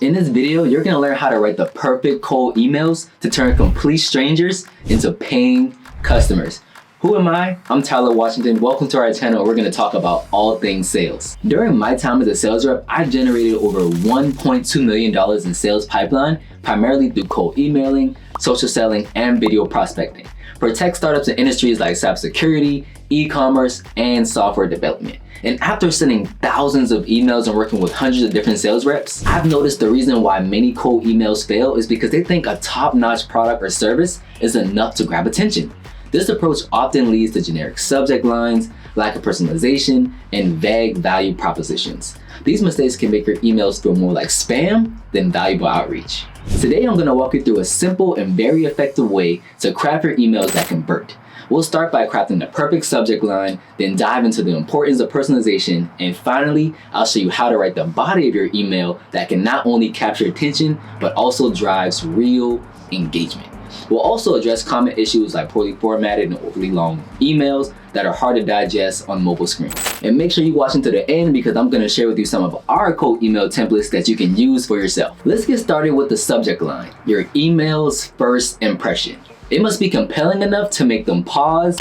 In this video, you're gonna learn how to write the perfect cold emails to turn complete strangers into paying customers. Who am I? I'm Tyler Washington. Welcome to our channel. We're gonna talk about all things sales. During my time as a sales rep, I generated over $1.2 million in sales pipeline, primarily through cold emailing, social selling, and video prospecting for tech startups in industries like cybersecurity, e-commerce, and software development. And after sending thousands of emails and working with hundreds of different sales reps, I've noticed the reason why many cold emails fail is because they think a top-notch product or service is enough to grab attention. This approach often leads to generic subject lines, lack of personalization, and vague value propositions. These mistakes can make your emails feel more like spam than valuable outreach. Today, I'm gonna walk you through a simple and very effective way to craft your emails that convert. We'll start by crafting the perfect subject line, then dive into the importance of personalization, and finally, I'll show you how to write the body of your email that can not only capture attention, but also drives real engagement. We'll also address common issues like poorly formatted and overly long emails that are hard to digest on mobile screens. And make sure you watch until the end because I'm gonna share with you some of our cold email templates that you can use for yourself. Let's get started with the subject line, your email's first impression. It must be compelling enough to make them pause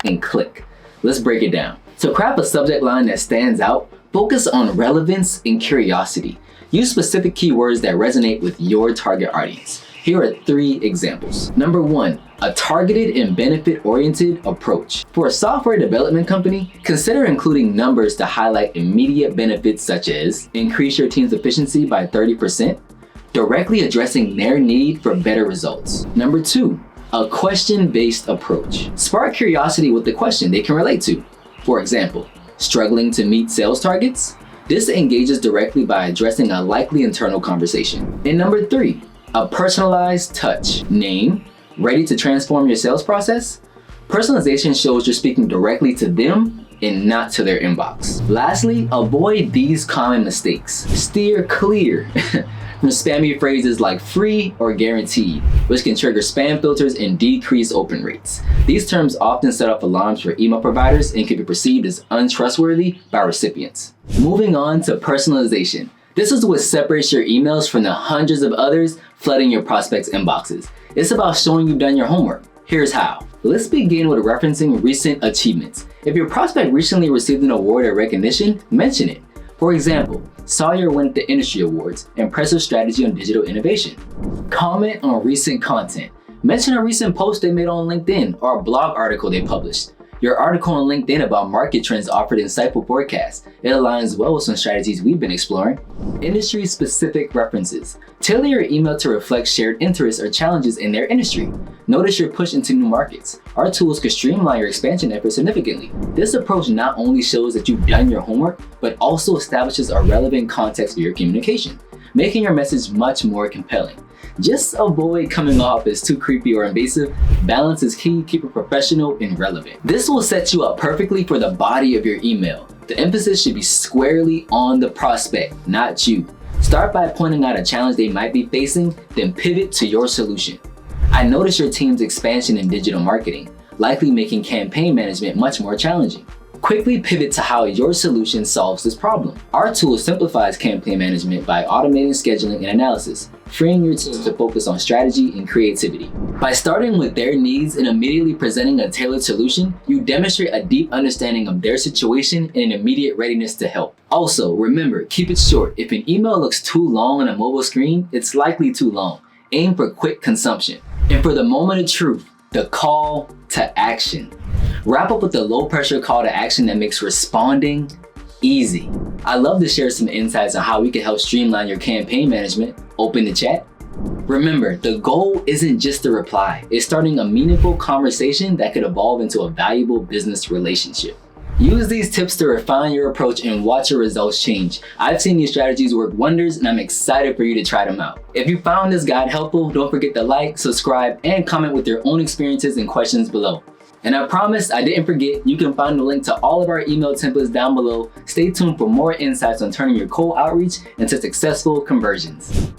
and click. Let's break it down. To craft a subject line that stands out, focus on relevance and curiosity. Use specific keywords that resonate with your target audience. Here are 3 examples. Number 1, a targeted and benefit-oriented approach. For a software development company, consider including numbers to highlight immediate benefits such as increase your team's efficiency by 30%, directly addressing their need for better results. Number 2, a question-based approach. Spark curiosity with the question they can relate to. For example, struggling to meet sales targets? This engages directly by addressing a likely internal conversation. And number 3, a personalized touch. Name, ready to transform your sales process? Personalization shows you're speaking directly to them and not to their inbox. Lastly, avoid these common mistakes. Steer clear from spammy phrases like free or guaranteed, which can trigger spam filters and decrease open rates. These terms often set off alarms for email providers and can be perceived as untrustworthy by recipients. Moving on to personalization. This is what separates your emails from the hundreds of others flooding your prospects' inboxes. It's about showing you've done your homework. Here's how. Let's begin with referencing recent achievements. If your prospect recently received an award or recognition, mention it. For example, saw your win at the industry awards, impressive strategy on digital innovation. Comment on recent content. Mention a recent post they made on LinkedIn or a blog article they published. Your article on LinkedIn about market trends offered insightful forecasts. It aligns well with some strategies we've been exploring. Industry-specific references. Tailor your email to reflect shared interests or challenges in their industry. Notice your push into new markets. Our tools could streamline your expansion efforts significantly. This approach not only shows that you've done your homework, but also establishes a relevant context for your communication, making your message much more compelling. Just avoid coming off as too creepy or invasive. Balance is key, keep it professional and relevant. This will set you up perfectly for the body of your email. The emphasis should be squarely on the prospect, not you. Start by pointing out a challenge they might be facing, then pivot to your solution. I noticed your team's expansion in digital marketing, likely making campaign management much more challenging. Quickly pivot to how your solution solves this problem. Our tool simplifies campaign management by automating scheduling and analysis, freeing your team to focus on strategy and creativity. By starting with their needs and immediately presenting a tailored solution, you demonstrate a deep understanding of their situation and an immediate readiness to help. Also, remember, keep it short. If an email looks too long on a mobile screen, it's likely too long. Aim for quick consumption. And for the moment of truth, the call to action. Wrap up with a low-pressure call to action that makes responding easy. I'd love to share some insights on how we can help streamline your campaign management. Open the chat. Remember, the goal isn't just a reply. It's starting a meaningful conversation that could evolve into a valuable business relationship. Use these tips to refine your approach and watch your results change. I've seen these strategies work wonders and I'm excited for you to try them out. If you found this guide helpful, don't forget to like, subscribe, and comment with your own experiences and questions below. And I promise I didn't forget, you can find the link to all of our email templates down below. Stay tuned for more insights on turning your cold outreach into successful conversions.